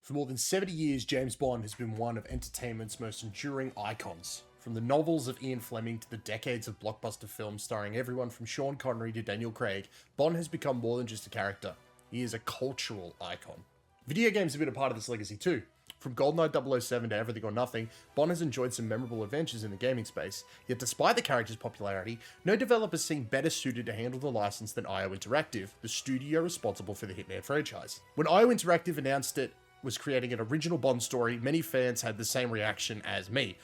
For more than 70 years, James Bond has been one of entertainment's most enduring icons. From the novels of Ian Fleming to the decades of blockbuster films starring everyone from Sean Connery to Daniel Craig, Bond has become more than just a character. He is a cultural icon. Video games have been a part of this legacy too. From GoldenEye 007 to Everything or Nothing, Bond has enjoyed some memorable adventures in the gaming space, yet despite the character's popularity, no developers seem better suited to handle the license than IO Interactive, the studio responsible for the Hitman franchise. When IO Interactive announced it was creating an original Bond story, many fans had the same reaction as me.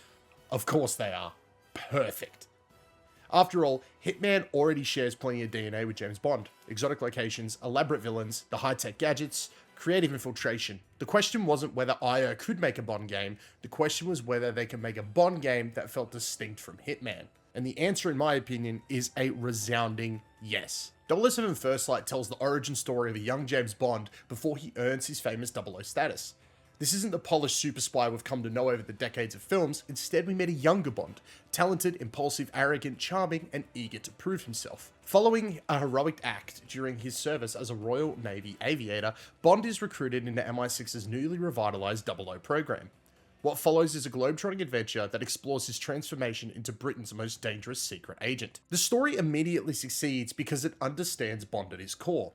Of course they are. Perfect. After all, Hitman already shares plenty of DNA with James Bond. Exotic locations, elaborate villains, the high-tech gadgets, creative infiltration. The question wasn't whether IO could make a Bond game, the question was whether they could make a Bond game that felt distinct from Hitman. And the answer, in my opinion, is a resounding yes. 007 First Light tells the origin story of a young James Bond before he earns his famous 00 status. This isn't the polished super spy we've come to know over the decades of films, instead we met a younger Bond, talented, impulsive, arrogant, charming, and eager to prove himself. Following a heroic act during his service as a Royal Navy aviator, Bond is recruited into MI6's newly revitalised 00 program. What follows is a globetrotting adventure that explores his transformation into Britain's most dangerous secret agent. The story immediately succeeds because it understands Bond at his core.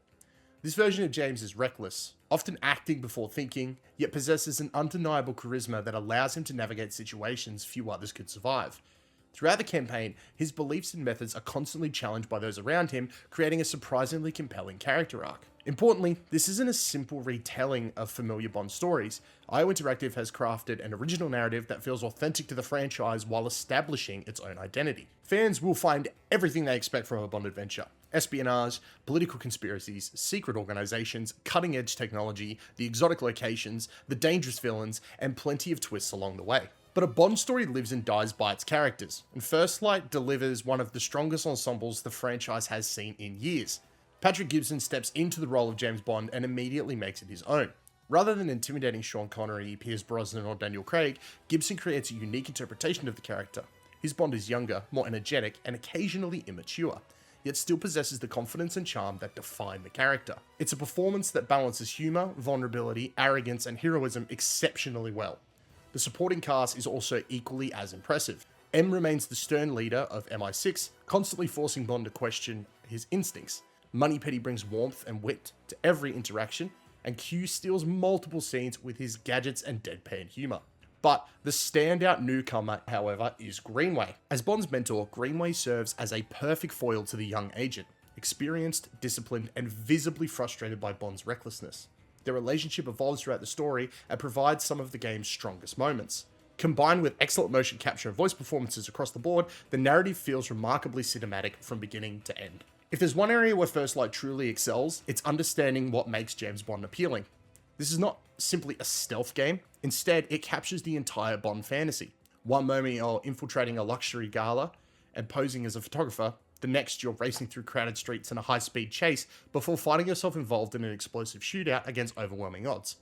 This version of James is reckless, often acting before thinking, yet possesses an undeniable charisma that allows him to navigate situations few others could survive. Throughout the campaign, his beliefs and methods are constantly challenged by those around him, creating a surprisingly compelling character arc. Importantly, this isn't a simple retelling of familiar Bond stories. IO Interactive has crafted an original narrative that feels authentic to the franchise while establishing its own identity. Fans will find everything they expect from a Bond adventure. Espionage, political conspiracies, secret organizations, cutting-edge technology, the exotic locations, the dangerous villains, and plenty of twists along the way. But a Bond story lives and dies by its characters, and First Light delivers one of the strongest ensembles the franchise has seen in years. Patrick Gibson steps into the role of James Bond and immediately makes it his own. Rather than intimidating Sean Connery, Pierce Brosnan, or Daniel Craig, Gibson creates a unique interpretation of the character. His Bond is younger, more energetic, and occasionally immature, yet still possesses the confidence and charm that define the character. It's a performance that balances humor, vulnerability, arrogance, and heroism exceptionally well. The supporting cast is also equally as impressive. M remains the stern leader of MI6, constantly forcing Bond to question his instincts. Moneypenny brings warmth and wit to every interaction, and Q steals multiple scenes with his gadgets and deadpan humor. But the standout newcomer, however, is Greenway. As Bond's mentor, Greenway serves as a perfect foil to the young agent, experienced, disciplined, and visibly frustrated by Bond's recklessness. Their relationship evolves throughout the story and provides some of the game's strongest moments. Combined with excellent motion capture and voice performances across the board, the narrative feels remarkably cinematic from beginning to end. If there's one area where First Light truly excels, it's understanding what makes James Bond appealing. This is not simply a stealth game, instead it captures the entire Bond fantasy. One moment you're infiltrating a luxury gala and posing as a photographer, the next you're racing through crowded streets in a high-speed chase before finding yourself involved in an explosive shootout against overwhelming odds.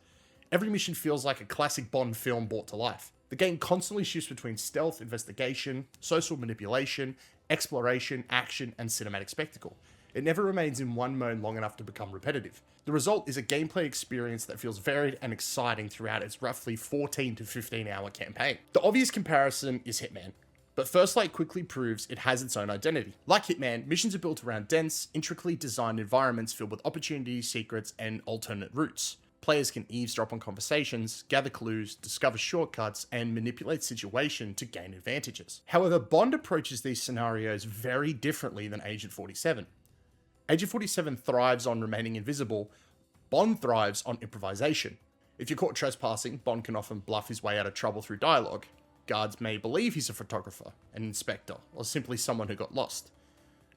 Every mission feels like a classic Bond film brought to life. The game constantly shifts between stealth, investigation, social manipulation, exploration, action, and cinematic spectacle. It never remains in one mode long enough to become repetitive. The result is a gameplay experience that feels varied and exciting throughout its roughly 14 to 15 hour campaign. The obvious comparison is Hitman, but First Light quickly proves it has its own identity. Like Hitman, missions are built around dense, intricately designed environments filled with opportunities, secrets, and alternate routes. Players can eavesdrop on conversations, gather clues, discover shortcuts, and manipulate situations to gain advantages. However, Bond approaches these scenarios very differently than Agent 47. Agent 47 thrives on remaining invisible, Bond thrives on improvisation. If you're caught trespassing, Bond can often bluff his way out of trouble through dialogue. Guards may believe he's a photographer, an inspector, or simply someone who got lost.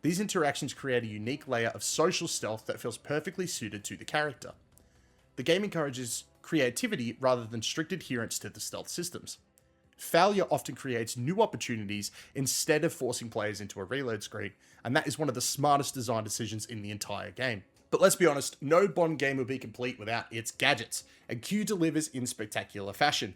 These interactions create a unique layer of social stealth that feels perfectly suited to the character. The game encourages creativity rather than strict adherence to the stealth systems. Failure often creates new opportunities instead of forcing players into a reload screen, and that is one of the smartest design decisions in the entire game. But let's be honest, no Bond game would be complete without its gadgets, and Q delivers in spectacular fashion.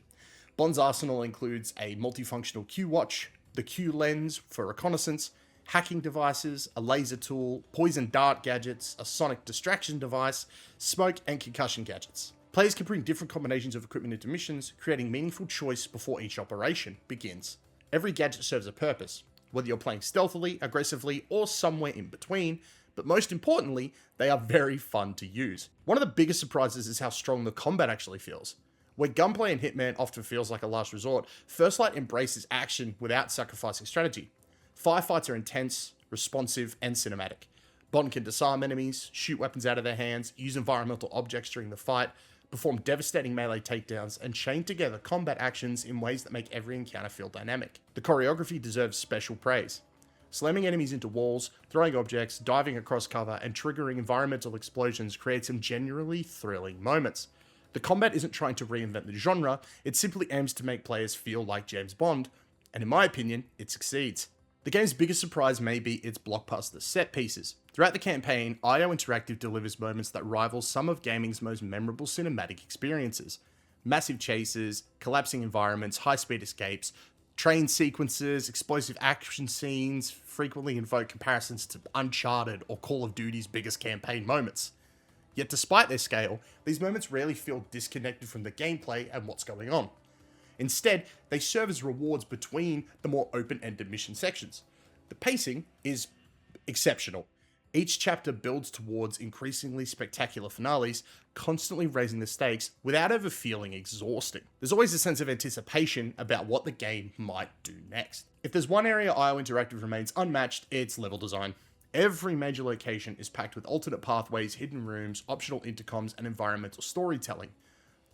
Bond's arsenal includes a multifunctional Q watch, the Q lens for reconnaissance, hacking devices, a laser tool, poison dart gadgets, a sonic distraction device, smoke and concussion gadgets. Players can bring different combinations of equipment into missions, creating meaningful choice before each operation begins. Every gadget serves a purpose, whether you're playing stealthily, aggressively, or somewhere in between, but most importantly, they are very fun to use. One of the biggest surprises is how strong the combat actually feels. Where gunplay in Hitman often feels like a last resort, First Light embraces action without sacrificing strategy. Firefights are intense, responsive, and cinematic. Bond can disarm enemies, shoot weapons out of their hands, use environmental objects during the fight, perform devastating melee takedowns, and chain together combat actions in ways that make every encounter feel dynamic. The choreography deserves special praise. Slamming enemies into walls, throwing objects, diving across cover, and triggering environmental explosions create some genuinely thrilling moments. The combat isn't trying to reinvent the genre, it simply aims to make players feel like James Bond, and in my opinion, it succeeds. The game's biggest surprise may be its blockbuster set pieces. Throughout the campaign, IO Interactive delivers moments that rival some of gaming's most memorable cinematic experiences. Massive chases, collapsing environments, high-speed escapes, train sequences, explosive action scenes frequently invoke comparisons to Uncharted or Call of Duty's biggest campaign moments. Yet despite their scale, these moments rarely feel disconnected from the gameplay and what's going on. Instead, they serve as rewards between the more open-ended mission sections. The pacing is exceptional. Each chapter builds towards increasingly spectacular finales, constantly raising the stakes without ever feeling exhausting. There's always a sense of anticipation about what the game might do next. If there's one area IO Interactive remains unmatched, it's level design. Every major location is packed with alternate pathways, hidden rooms, optional intercoms, and environmental storytelling.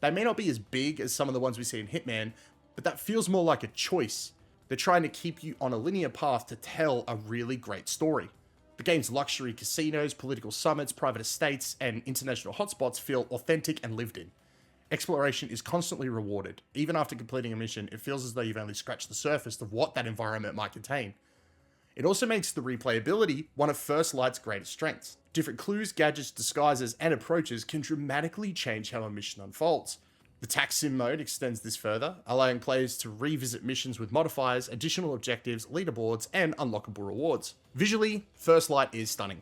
They may not be as big as some of the ones we see in Hitman, but that feels more like a choice. They're trying to keep you on a linear path to tell a really great story. The game's luxury casinos, political summits, private estates, and international hotspots feel authentic and lived in. Exploration is constantly rewarded. Even after completing a mission, it feels as though you've only scratched the surface of what that environment might contain. It also makes the replayability one of First Light's greatest strengths. Different clues, gadgets, disguises, and approaches can dramatically change how a mission unfolds. The tax sim mode extends this further, allowing players to revisit missions with modifiers, additional objectives, leaderboards, and unlockable rewards. Visually, First Light is stunning.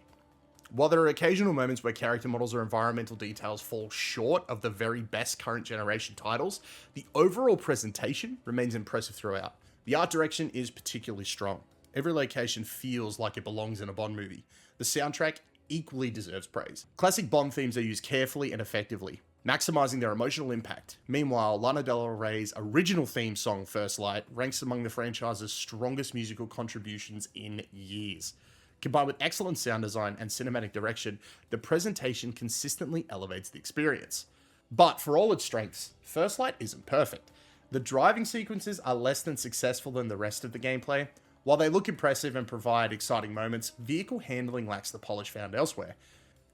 While there are occasional moments where character models or environmental details fall short of the very best current generation titles, the overall presentation remains impressive throughout. The art direction is particularly strong. Every location feels like it belongs in a Bond movie. The soundtrack equally deserves praise. Classic Bond themes are used carefully and effectively, maximizing their emotional impact. Meanwhile, Lana Del Rey's original theme song, First Light, ranks among the franchise's strongest musical contributions in years. Combined with excellent sound design and cinematic direction, the presentation consistently elevates the experience. But for all its strengths, First Light isn't perfect. The driving sequences are less than successful than the rest of the gameplay. While they look impressive and provide exciting moments, vehicle handling lacks the polish found elsewhere.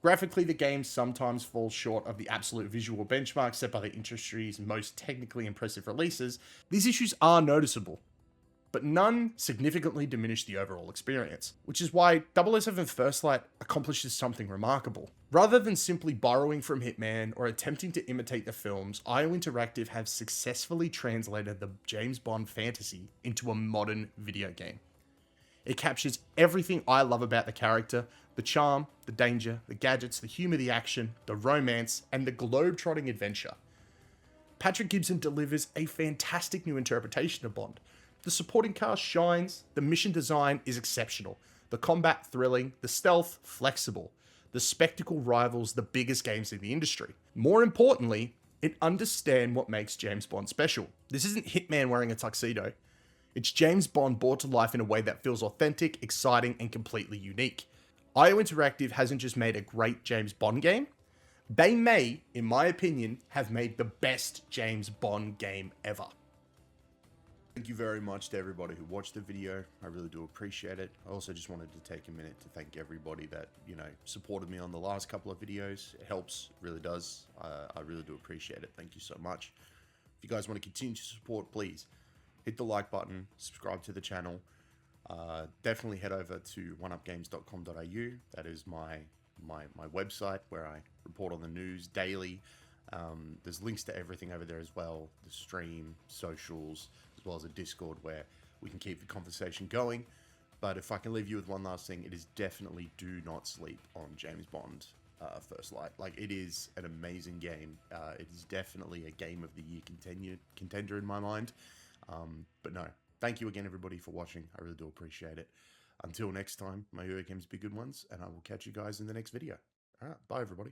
Graphically, the game sometimes falls short of the absolute visual benchmark set by the industry's most technically impressive releases. These issues are noticeable, but none significantly diminish the overall experience, which is why 007 First Light accomplishes something remarkable. Rather than simply borrowing from Hitman or attempting to imitate the films, IO Interactive have successfully translated the James Bond fantasy into a modern video game. It captures everything I love about the character: the charm, the danger, the gadgets, the humor, the action, the romance, and the globe-trotting adventure. Patrick Gibson delivers a fantastic new interpretation of Bond. The supporting cast shines, the mission design is exceptional, the combat thrilling, the stealth flexible, the spectacle rivals the biggest games in the industry. More importantly, it understands what makes James Bond special. This isn't Hitman wearing a tuxedo. It's James Bond brought to life in a way that feels authentic, exciting, and completely unique. IO Interactive hasn't just made a great James Bond game, they may, in my opinion, have made the best James Bond game ever. Thank you very much to everybody who watched the video. I really do appreciate it. I also just wanted to take a minute to thank everybody that, supported me on the last couple of videos. It helps, really does. I really do appreciate it. Thank you so much. If you guys want to continue to support, please hit the like button, subscribe to the channel. Definitely head over to oneupgames.com.au. That is my website where I report on the news daily. There's links to everything over there as well. The stream, socials, as well as a Discord where we can keep the conversation going. But if I can leave you with one last thing, it is definitely do not sleep on James Bond. First Light. Like, it is an amazing game. It is definitely a game of the year contender in my mind. But no, thank you again, everybody, for watching. I really do appreciate it. Until next time, may your games be good ones, and I will catch you guys in the next video. All right, bye, everybody.